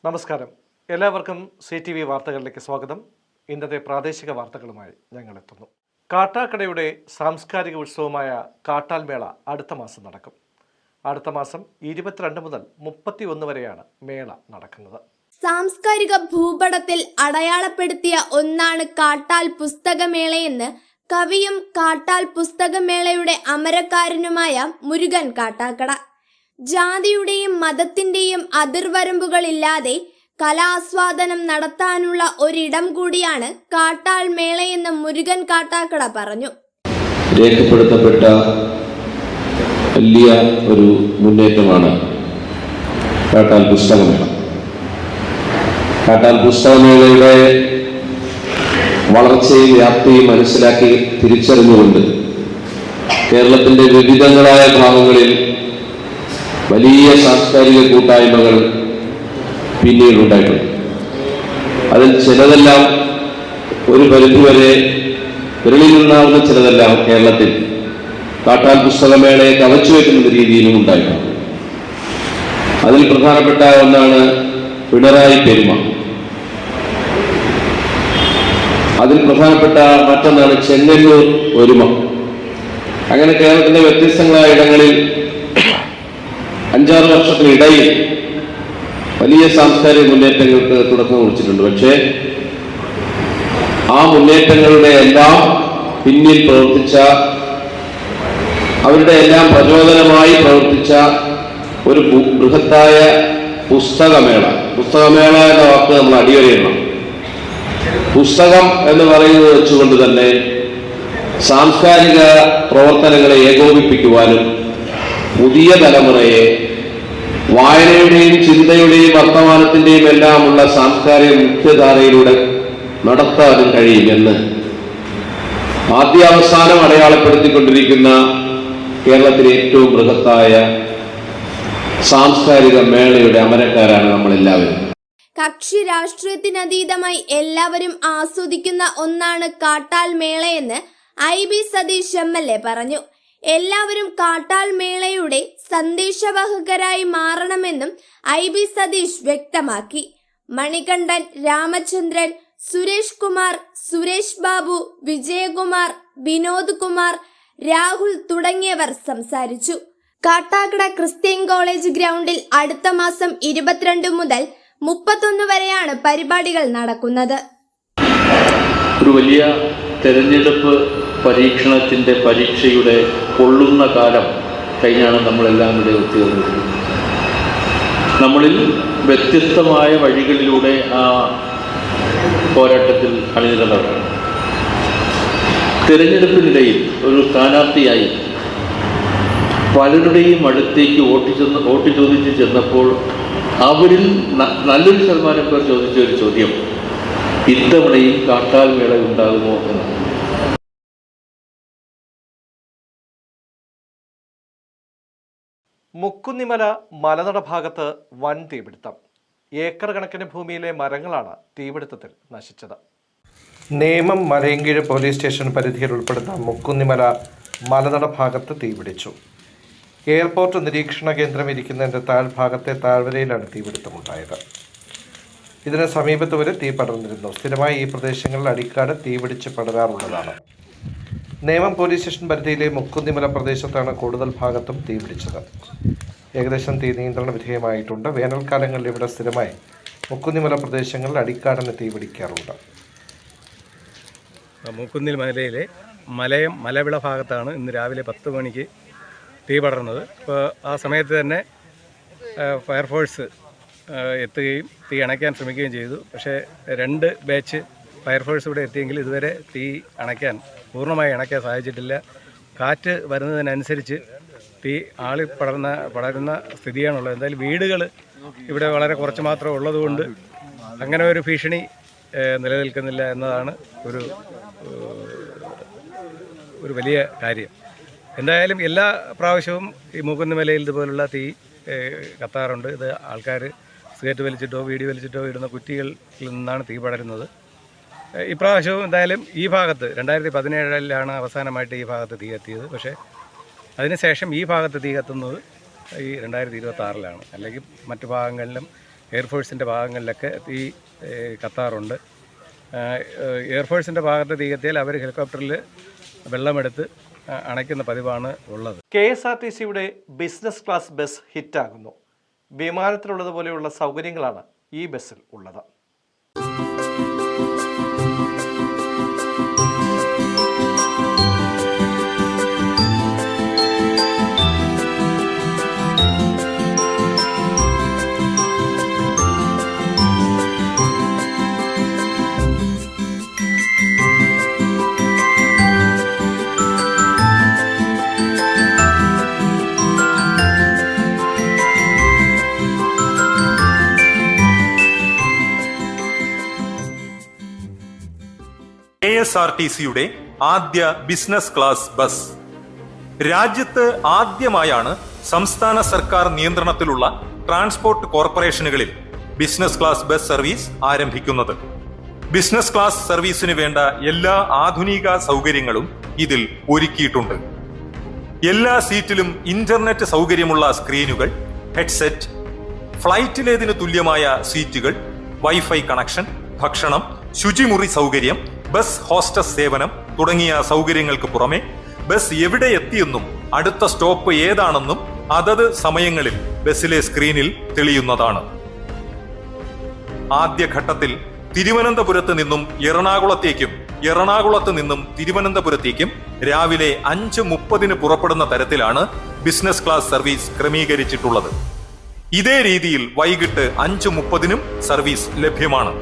നമസ്കാരം. എല്ലാവർക്കും CTV വാർത്തകളിലേക്ക് സ്വാഗതം. ഇന്നത്തെ പ്രാദേശിക വാർത്തകളുമായി ഞങ്ങൾ എത്തുന്നു. കാട്ടാക്കടയുടെ സാംസ്കാരിക ഉത്സവമായ കാട്ടാൽ മേള അടുത്ത മാസം നടക്കും. അടുത്ത മാസം 22 മുതൽ 31 വരെയാണ് മേള നടക്കുന്നത്. സാംസ്കാരിക ഭൂപടത്തിൽ അടയാളപ്പെടുത്തിയ ഒന്നാണ് കാട്ടാൽ പുസ്തകമേളയെന്ന് കവിയും കാട്ടാൽ പുസ്തകമേളയുടെ അമരക്കാരനുമായ മുരുകൻ കാട്ടാക്കട. ജാതിയുടെയും മതത്തിന്റെയും അതിർവരമ്പുകളില്ലാതെ കലാസ്വാദനം നടത്താനുള്ള ഒരിടം കൂടിയാണ് കാട്ടാൽ മേളയെന്ന് മുരുകൻ കാട്ടാക്കട പറഞ്ഞു. രേഖപ്പെടുത്തപ്പെട്ട വലിയ ഒരു മുന്നേറ്റമാണ് കാട്ടാൽ പുസ്തകമേള. കാട്ടാൽ പുസ്തകമേളയുടെ വളർച്ചയും വ്യാപ്തിയും മനസ്സിലാക്കി തിരിച്ചറിഞ്ഞുകൊണ്ട് കേരളത്തിന്റെ വിവിധങ്ങളായ ഭാഗങ്ങളിൽ വലിയ സാംസ്കാരിക കൂട്ടായ്മകൾ പിന്നീടുണ്ടായിട്ടുണ്ട്. അതിൽ ചിലതെല്ലാം ഒരു പരിധിവരെ വിരളിലുണ്ടാവുന്ന ചിലതെല്ലാം കേരളത്തിൽ കാട്ടാൽ പുസ്തകമേളയെ കവച്ചു വയ്ക്കുന്ന രീതിയിലും ഉണ്ടായിട്ടുണ്ട്. അതിൽ പ്രധാനപ്പെട്ട ഒന്നാണ് പിണറായി പെരുമ. അതിൽ പ്രധാനപ്പെട്ട മറ്റൊന്നാണ് ചെങ്ങന്നൂർ ഒരുമ. അങ്ങനെ കേരളത്തിന്റെ വ്യത്യസ്തങ്ങളായ ഇടങ്ങളിൽ 5-6 വർഷത്തിനിടയിൽ വലിയ സാംസ്കാരിക മുന്നേറ്റങ്ങൾക്ക് തുടക്കം കുറിച്ചിട്ടുണ്ട്. പക്ഷേ ആ മുന്നേറ്റങ്ങളുടെ എല്ലാം പിന്നിൽ പ്രവർത്തിച്ച, അവരുടെ എല്ലാം പ്രചോദനമായി പ്രവർത്തിച്ച ഒരു ബൃഹത്തായ പുസ്തകമേള എന്ന വാക്ക് നമ്മൾ അടിവരയിടണം. പുസ്തകം എന്ന് പറയുന്നത് വെച്ചുകൊണ്ട് തന്നെ സാംസ്കാരിക പ്രവർത്തനങ്ങളെ ഏകോപിപ്പിക്കുവാനും പുതിയ തലമുറയെ വായനയുടെയും ചിന്തയുടെയും വർത്തമാനത്തിന്റെയും എല്ലാമുള്ള സാംസ്കാരിക മുഖ്യധാരയിലൂടെ നടത്താനും കഴിയുമെന്ന് ആദ്യാവസാനം അടയാളപ്പെടുത്തിക്കൊണ്ടിരിക്കുന്ന കേരളത്തിലെ ഏറ്റവും ബൃഹത്തായ സാംസ്കാരിക മേളയുടെ അമരക്കാരാണ് നമ്മളെല്ലാവരും. കക്ഷി രാഷ്ട്രീയത്തിനതീതമായി എല്ലാവരും ആസ്വദിക്കുന്ന ഒന്നാണ് കാട്ടാൽ മേളയെന്ന് IB സതീഷ് MLA പറഞ്ഞു. എല്ലാവരും കാട്ടാൽ മേളയുടെ സന്ദേശവാഹകരായി മാറണമെന്നും IB സതീഷ് വ്യക്തമാക്കി. മണികണ്ഠൻ, രാമചന്ദ്രൻ, സുരേഷ് കുമാർ, സുരേഷ് ബാബു, വിജയകുമാർ, വിനോദ് കുമാർ, രാഹുൽ തുടങ്ങിയവർ സംസാരിച്ചു. കാട്ടാക്കട ക്രിസ്ത്യൻ കോളേജ് ഗ്രൗണ്ടിൽ അടുത്ത മാസം 22 മുതൽ 31 വരെയാണ് പരിപാടികൾ നടക്കുന്നത്. ഒരു വലിയ തെരഞ്ഞെടുപ്പ് പരീക്ഷയുടെ കൊള്ളുന്ന കാലം കഴിഞ്ഞാണ് നമ്മളെല്ലാം ഇവിടെ ഒത്തുചേർന്നിരിക്കുന്നത്. നമ്മളിൽ വ്യത്യസ്തമായ വഴികളിലൂടെ ആ പോരാട്ടത്തിൽ അണിനിരന്നവരാണ്. തിരഞ്ഞെടുപ്പിനിടയിൽ ഒരു സ്ഥാനാർത്ഥിയായി പലരുടെയും അടുത്തേക്ക് വോട്ട് ചോദിച്ച് ചെന്നപ്പോൾ അവരിൽ നല്ലൊരു ശതമാനം പേർ ചോദിച്ച ഒരു ചോദ്യം, ഇത്തവണയും കാട്ടാൽ മേള ഉണ്ടാകുമോ എന്നാണ്. മുക്കുന്നിമല മലനട ഭാഗത്ത് വൻ തീപിടുത്തം. ഏക്കർ കണക്കിന് ഭൂമിയിലെ മരങ്ങളാണ് തീപിടുത്തത്തിൽ നശിച്ചത്. നേമം മലയങ്കീഴ് പോലീസ് സ്റ്റേഷൻ പരിധിയിൽ ഉൾപ്പെടുന്ന മുക്കുന്നിമല മലനട ഭാഗത്ത് തീപിടിച്ചു. എയർപോർട്ട് നിരീക്ഷണ കേന്ദ്രം ഇരിക്കുന്നതിൻ്റെ താഴ്ഭാഗത്തെ താഴ്വരയിലാണ് തീപിടുത്തമുണ്ടായത്. ഇതിന് സമീപത്ത് വരെ തീ പടർന്നിരുന്നു. സ്ഥിരമായി ഈ പ്രദേശങ്ങളിൽ അടിക്കാട് തീപിടിച്ച് പടരാറുള്ളതാണ്. നേമം പോലീസ് സ്റ്റേഷൻ പരിധിയിലെ മുക്കുന്നിമല പ്രദേശത്താണ് കൂടുതൽ ഭാഗത്തും തീപിടിച്ചത്. ഏകദേശം തീ നിയന്ത്രണ വിധേയമായിട്ടുണ്ട്. വേനൽക്കാലങ്ങളിൽ ഇവിടെ സ്ഥിരമായി മുക്കുന്നിമല പ്രദേശങ്ങളിൽ അടിക്കാടിന് തീപിടിക്കാറുണ്ട്. മുക്കുന്നിൽ മലയിലെ മലവിള ഭാഗത്താണ് ഇന്ന് രാവിലെ 10 മണിക്ക് തീ പടർന്നത്. ഇപ്പോൾ ആ സമയത്ത് തന്നെ ഫയർഫോഴ്സ് എത്തുകയും തീ അണയ്ക്കാൻ ശ്രമിക്കുകയും ചെയ്തു. പക്ഷേ 2 ബാച്ച് ഫയർഫോഴ്സ് ഇവിടെ എത്തിയെങ്കിൽ ഇതുവരെ തീ പൂർണ്ണമായി അണയ്ക്കാൻ സാധിച്ചിട്ടില്ല. കാറ്റ് വരുന്നതിനനുസരിച്ച് തീ പടരുന്ന സ്ഥിതിയാണുള്ളത്. എന്തായാലും വീടുകൾ ഇവിടെ വളരെ കുറച്ച് മാത്രം ഉള്ളതുകൊണ്ട് അങ്ങനെ ഒരു ഭീഷണി നിലനിൽക്കുന്നില്ല എന്നതാണ് ഒരു വലിയ കാര്യം. എന്തായാലും എല്ലാ പ്രാവശ്യവും ഈ മുക്കുന്നിമലയിൽ ഇതുപോലുള്ള തീ കത്താറുണ്ട്. ഇത് ആൾക്കാർ സിഗരറ്റ് വലിച്ചിട്ടോ വീടി വലിച്ചിട്ടോ ഇടുന്ന കുറ്റികളിൽ നിന്നാണ് തീ പടരുന്നത്. ഇപ്രാവശ്യവും എന്തായാലും ഈ ഭാഗത്ത് 2017 അവസാനമായിട്ട് ഈ ഭാഗത്ത് തീ കത്തിയത്. പക്ഷേ അതിനുശേഷം ഈ ഭാഗത്ത് തീ കത്തുന്നത് ഈ 2026 അല്ലെങ്കിൽ മറ്റു ഭാഗങ്ങളിലും എയർഫോഴ്സിൻ്റെ ഭാഗങ്ങളിലൊക്കെ തീ കത്താറുണ്ട്. എയർഫോഴ്സിൻ്റെ ഭാഗത്ത് തീ കത്തിയാൽ അവർ ഹെലികോപ്റ്ററിൽ വെള്ളമെടുത്ത് അണയ്ക്കുന്ന പതിവാണ് ഉള്ളത്. KSRTCയുടെ ബിസിനസ് ക്ലാസ് ബസ് ഹിറ്റാകുന്നു. വിമാനത്തിലുള്ളതുപോലെയുള്ള സൗകര്യങ്ങളാണ് ഈ ബസ്സിൽ ഉള്ളത്. KSRTCയുടെ ആദ്യ ബിസിനസ് ക്ലാസ് ബസ്. രാജ്യത്ത് ആദ്യമായാണ് സംസ്ഥാന സർക്കാർ നിയന്ത്രണത്തിലുള്ള ട്രാൻസ്പോർട്ട് കോർപ്പറേഷനുകളിൽ ബിസിനസ് ക്ലാസ് ബസ് സർവീസ് ആരംഭിക്കുന്നത്. ബിസിനസ് ക്ലാസ് സർവീസിന് വേണ്ട എല്ലാ ആധുനിക സൗകര്യങ്ങളും ഇതിൽ ഒരുക്കിയിട്ടുണ്ട്. എല്ലാ സീറ്റിലും ഇന്റർനെറ്റ് സൗകര്യമുള്ള സ്ക്രീനുകൾ, ഹെഡ്സെറ്റ്, ഫ്ലൈറ്റിലേതിന് തുല്യമായ സീറ്റുകൾ, വൈഫൈ കണക്ഷൻ, ഭക്ഷണം, ശുചിമുറി സൗകര്യം, ബസ് ഹോസ്റ്റസ് സേവനം തുടങ്ങിയ സൗകര്യങ്ങൾക്ക് പുറമെ ബസ് എവിടെ എത്തിയെന്നും അടുത്ത സ്റ്റോപ്പ് ഏതാണെന്നും അതത് സമയങ്ങളിൽ ബസ്സിലെ സ്ക്രീനിൽ തെളിയുന്നതാണ്. ആദ്യഘട്ടത്തിൽ തിരുവനന്തപുരത്ത് നിന്നും എറണാകുളത്തേക്കും എറണാകുളത്ത് നിന്നും തിരുവനന്തപുരത്തേക്കും രാവിലെ 5:30 പുറപ്പെടുന്ന തരത്തിലാണ് ബിസിനസ് ക്ലാസ് സർവീസ് ക്രമീകരിച്ചിട്ടുള്ളത്. ഇതേ രീതിയിൽ വൈകിട്ട് 5:30 സർവീസ് ലഭ്യമാണ്.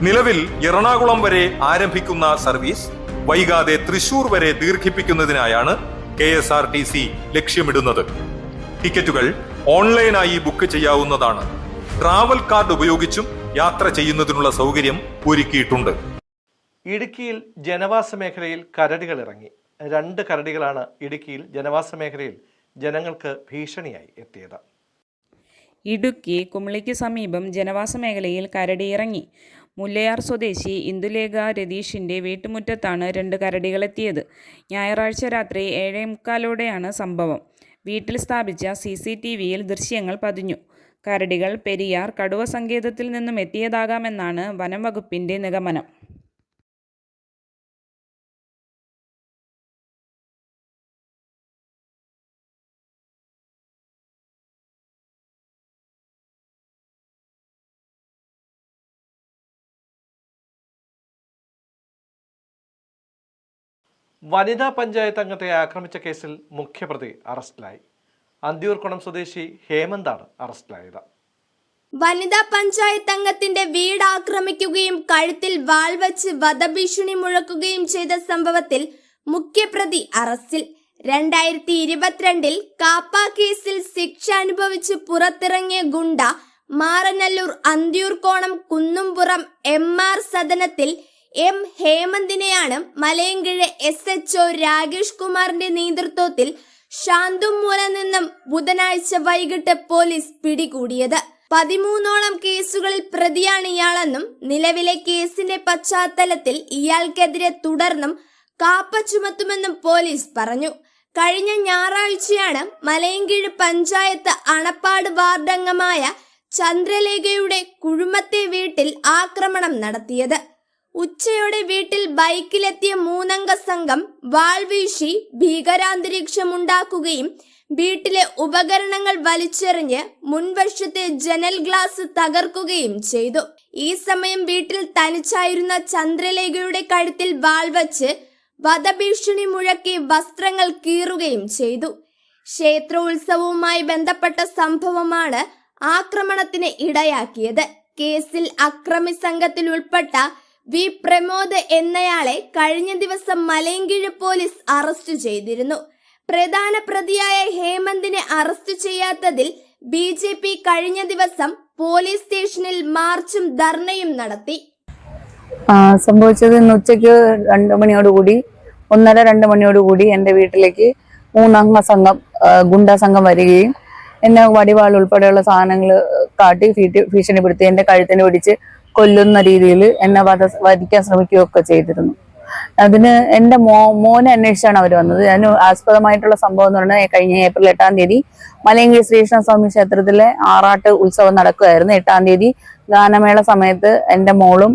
നിലവിൽ എറണാകുളം വരെ ആരംഭിക്കുന്ന സർവീസ് വൈകാതെ തൃശൂർ വരെ ദീർഘിപ്പിക്കുന്നതിനായാണ് KSRTC ലക്ഷ്യമിടുന്നത്. ടിക്കറ്റുകൾ ഓൺലൈനായി ബുക്ക് ചെയ്യാവുന്നതാണ്. ട്രാവൽ കാർഡ് ഉപയോഗിച്ചും യാത്ര ചെയ്യുന്നതിനുള്ള സൗകര്യം ഒരുക്കിയിട്ടുണ്ട്. ഇടുക്കിയിൽ ജനവാസ മേഖലയിൽ കരടികൾ ഇറങ്ങി. 2 കരടികളാണ് ഇടുക്കിയിൽ ജനവാസ മേഖലയിൽ ജനങ്ങൾക്ക് ഭീഷണിയായി എത്തിയത്. ഇടുക്കി കുമളിക്ക് സമീപം ജനവാസ മേഖലയിൽ കരടി ഇറങ്ങി. മുല്ലയാർ സ്വദേശി ഇന്ദുലേഖ രതീഷിൻ്റെ വീട്ടുമുറ്റത്താണ് 2 കരടികളെത്തിയത്. ഞായറാഴ്ച രാത്രി 7:45 സംഭവം. വീട്ടിൽ സ്ഥാപിച്ച CCTVയിൽ ദൃശ്യങ്ങൾ പതിഞ്ഞു. കരടികൾ പെരിയാർ കടുവ സങ്കേതത്തിൽ നിന്നും എത്തിയതാകാമെന്നാണ് വനം വകുപ്പിൻ്റെ നിഗമനം. വനിതാ പഞ്ചായത്ത് അംഗത്തെ ആക്രമിച്ച കേസിൽ മുഖ്യപ്രതി അറസ്റ്റിലായി. അന്തിയൂർക്കുളം സ്വദേശി ഹേമന്താണ് അറസ്റ്റിലായത്. വനിതാ പഞ്ചായത്ത് അംഗത്തിന്റെ വീട് ആക്രമിക്കുകയും കഴുത്തിൽ വാൾ വച്ച് വധഭീഷണി മുഴക്കുകയും ചെയ്ത സംഭവത്തിൽ മുഖ്യപ്രതി അറസ്റ്റിൽ. 2022 കാപ്പ കേസിൽ ശിക്ഷ അനുഭവിച്ച് പുറത്തിറങ്ങിയ ഗുണ്ട Maranalloor Anthiyoorkonam Kunnumpuram MR സദനത്തിൽ M ഹേമന്തിനെയാണ് Malayinkeezhu SHO Rakesh കുമാറിന്റെ നേതൃത്വത്തിൽ ശാന്തുമൂല നിന്നും ബുധനാഴ്ച വൈകിട്ട് പോലീസ് പിടികൂടിയത്. 13ഓളം കേസുകളിൽ പ്രതിയാണ് ഇയാളെന്നും നിലവിലെ കേസിന്റെ പശ്ചാത്തലത്തിൽ ഇയാൾക്കെതിരെ തുടർന്നും കാപ്പ ചുമത്തുമെന്നും പോലീസ് പറഞ്ഞു. കഴിഞ്ഞ ഞായറാഴ്ചയാണ് മലയങ്കിഴ് പഞ്ചായത്ത് അണപ്പാട് വാർഡംഗമായ ചന്ദ്രലേഖയുടെ കുഴുമത്തെ വീട്ടിൽ ആക്രമണം നടത്തിയത്. ഉച്ചയോടെ വീട്ടിൽ ബൈക്കിലെത്തിയ 3 അംഗ സംഘം വാൾ വീശി ഭീകരാന്തരീക്ഷമുണ്ടാക്കുകയും വീട്ടിലെ ഉപകരണങ്ങൾ വലിച്ചെറിഞ്ഞ് മുൻവശത്തെ ജനൽ ഗ്ലാസ് തകർക്കുകയും ചെയ്തു. ഈ സമയം വീട്ടിൽ തനിച്ചായിരുന്ന ചന്ദ്രലേഖയുടെ കഴുത്തിൽ വാൾ വച്ച് വധഭീഷണി മുഴക്കി വസ്ത്രങ്ങൾ കീറുകയും ചെയ്തു. ക്ഷേത്രോത്സവവുമായി ബന്ധപ്പെട്ട സംഭവമാണ് ആക്രമണത്തിന് ഇടയാക്കിയത്. കേസിൽ അക്രമി സംഘത്തിൽ ഉൾപ്പെട്ട വി പ്രമോദ് എന്നയാളെ കഴിഞ്ഞ ദിവസം മലയങ്കിഴ് പോലീസ് അറസ്റ്റ് ചെയ്തിരുന്നു. പ്രധാന പ്രതിയായ ഹേമന്തിനെ അറസ്റ്റ് ചെയ്യാത്തതിൽ BJP കഴിഞ്ഞ ദിവസം പോലീസ് സ്റ്റേഷനിൽ മാർച്ചും ധർണയും നടത്തി. സംഭവിച്ചത് ഇന്ന് ഉച്ചയ്ക്ക് 2 മണിയോടുകൂടി 1:30-2 മണിയോടുകൂടി എൻ്റെ വീട്ടിലേക്ക് 3 അംഗ സംഘം ഗുണ്ടാ സംഘം വരികയും എന്നെ വടിവാൾ ഉൾപ്പെടെയുള്ള സാധനങ്ങൾ കാട്ടി ഭീഷണിപ്പെടുത്തി എൻ്റെ കഴുത്തിന് പിടിച്ച് കൊല്ലുന്ന രീതിയിൽ എന്നെ വധിക്കാൻ ശ്രമിക്കുകയൊക്കെ ചെയ്തിരുന്നു. അതിന് എൻ്റെ മോനെ അന്വേഷിച്ചാണ് അവർ വന്നത്. അതിന് ആസ്പദമായിട്ടുള്ള സംഭവം എന്ന് പറഞ്ഞാൽ കഴിഞ്ഞ ഏപ്രിൽ 8-ാം തീയതി മലയങ്കിരി ശ്രീകൃഷ്ണസ്വാമി ക്ഷേത്രത്തിലെ ആറാട്ട് ഉത്സവം നടക്കുമായിരുന്നു. 8-ാം തീയതി ഗാനമേള സമയത്ത് എൻ്റെ മോളും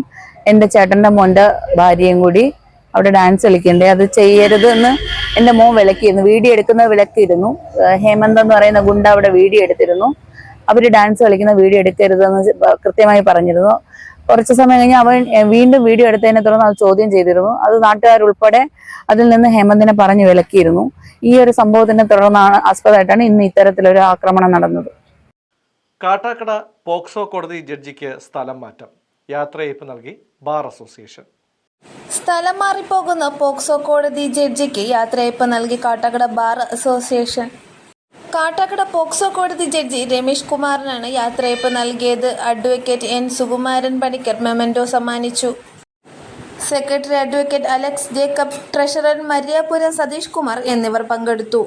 എൻ്റെ ചേട്ടൻ്റെ മോൻ്റെ ഭാര്യയും കൂടി അവിടെ ഡാൻസ് കളിക്കണ്ടേ, അത് ചെയ്യരുത് എന്ന് എൻ്റെ മോൻ വിലക്കിയിരുന്നു. വീഡിയോ എടുക്കുന്നത് വിലക്കിയിരുന്നു. ഹേമന്ത് എന്ന് പറയുന്ന ഗുണ്ട അവിടെ വീഡിയോ എടുത്തിരുന്നു. അവർ ഡാൻസ് കളിക്കുന്ന വീഡിയോ എടുക്കരുതെന്ന് കൃത്യമായി പറഞ്ഞിരുന്നു. കുറച്ച് സമയം കഴിഞ്ഞ് അവൻ വീണ്ടും വീഡിയോ എടുത്തതിനെ തുടർന്ന് അത് ചോദ്യം ചെയ്തിരുന്നു. അത് നാട്ടുകാരുൾപ്പെടെ അതിൽ നിന്ന് ഹേമന്തിനെ പറഞ്ഞു വിലക്കിയിരുന്നു. ഈ ഒരു സംഭവത്തിനെ തുടർന്നാണ് ആസ്പദമായിട്ടാണ് ഇന്ന് ഇത്തരത്തിലൊരു ആക്രമണം നടന്നത്. കാട്ടാക്കട പോക്സോ കോടതി ജഡ്ജിക്ക് സ്ഥലം മാറ്റം, യാത്രയയപ്പ് നൽകി ബാർ അസോസിയേഷൻ. സ്ഥലം മാറിപ്പോകുന്ന പോക്സോ കോടതി ജഡ്ജിക്ക് യാത്രയയപ്പ് നൽകി Kattakada bar association. Kattakada POCSO കോടതി ജഡ്ജി രമേഷ് കുമാറിനാണ് യാത്രയയപ്പ് നൽകിയത്. Advocate N Sukumaran Panicker memento സമ്മാനിച്ചു. Secretary advocate Alex Jacob, treasurer Mariyapuram Satheesh Kumar എന്നിവർ പങ്കെടുത്തു.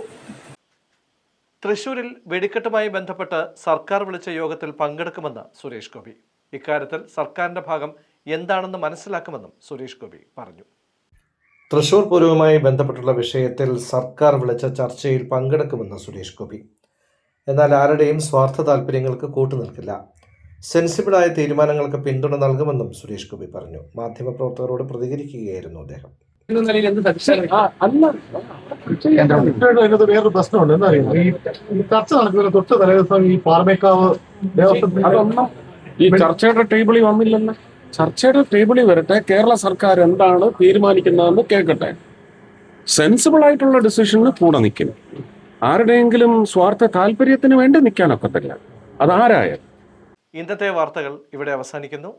തൃശൂരിൽ വെടിക്കെട്ടുമായി ബന്ധപ്പെട്ട് സർക്കാർ വിളിച്ച യോഗത്തിൽ പങ്കെടുക്കുമെന്ന് സുരേഷ് ഗോപി. ഇക്കാര്യത്തിൽ സർക്കാരിന്റെ ഭാഗം എന്താണെന്ന് മനസ്സിലാക്കുമെന്നും സുരേഷ് ഗോപി പറഞ്ഞു. തൃശൂർ പൂരവുമായി ബന്ധപ്പെട്ടുള്ള വിഷയത്തിൽ സർക്കാർ വിളിച്ച ചർച്ചയിൽ പങ്കെടുക്കുമെന്ന് സുരേഷ് ഗോപി. എന്നാൽ ആരുടെയും സ്വാർത്ഥ താല്പര്യങ്ങൾക്ക് കൂട്ടുനിൽക്കില്ല. സെൻസിബിളായ തീരുമാനങ്ങൾക്ക് പിന്തുണ നൽകുമെന്നും സുരേഷ് ഗോപി പറഞ്ഞു. മാധ്യമപ്രവർത്തകരോട് പ്രതികരിക്കുകയായിരുന്നു അദ്ദേഹം. വേറൊരു പ്രശ്നമുണ്ട്. എന്താ അറിയുമോ, ഈ ചർച്ച നടക്കുന്ന തൊട്ട് തലേദിവസം ഈ പാറമേക്കാവ് ഈ ചർച്ചയുടെ ടേബിളിൽ വന്നില്ലെന്ന്. ചർച്ചയുടെ ടേബിളിൽ വരട്ടെ, കേരള സർക്കാർ എന്താണ് തീരുമാനിക്കുന്നതെന്ന് കേൾക്കട്ടെ. സെൻസിബിൾ ആയിട്ടുള്ള ഡിസിഷന് കൂടെ നിൽക്കും. ആരുടെയെങ്കിലും സ്വാർത്ഥ താല്പര്യത്തിന് വേണ്ടി നിൽക്കാനൊക്കത്തില്ല, അതാരായാലും. ഇന്നത്തെ വാർത്തകൾ ഇവിടെ അവസാനിക്കുന്നു.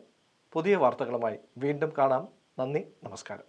പുതിയ വാർത്തകളുമായി വീണ്ടും കാണാം. നന്ദി, നമസ്കാരം.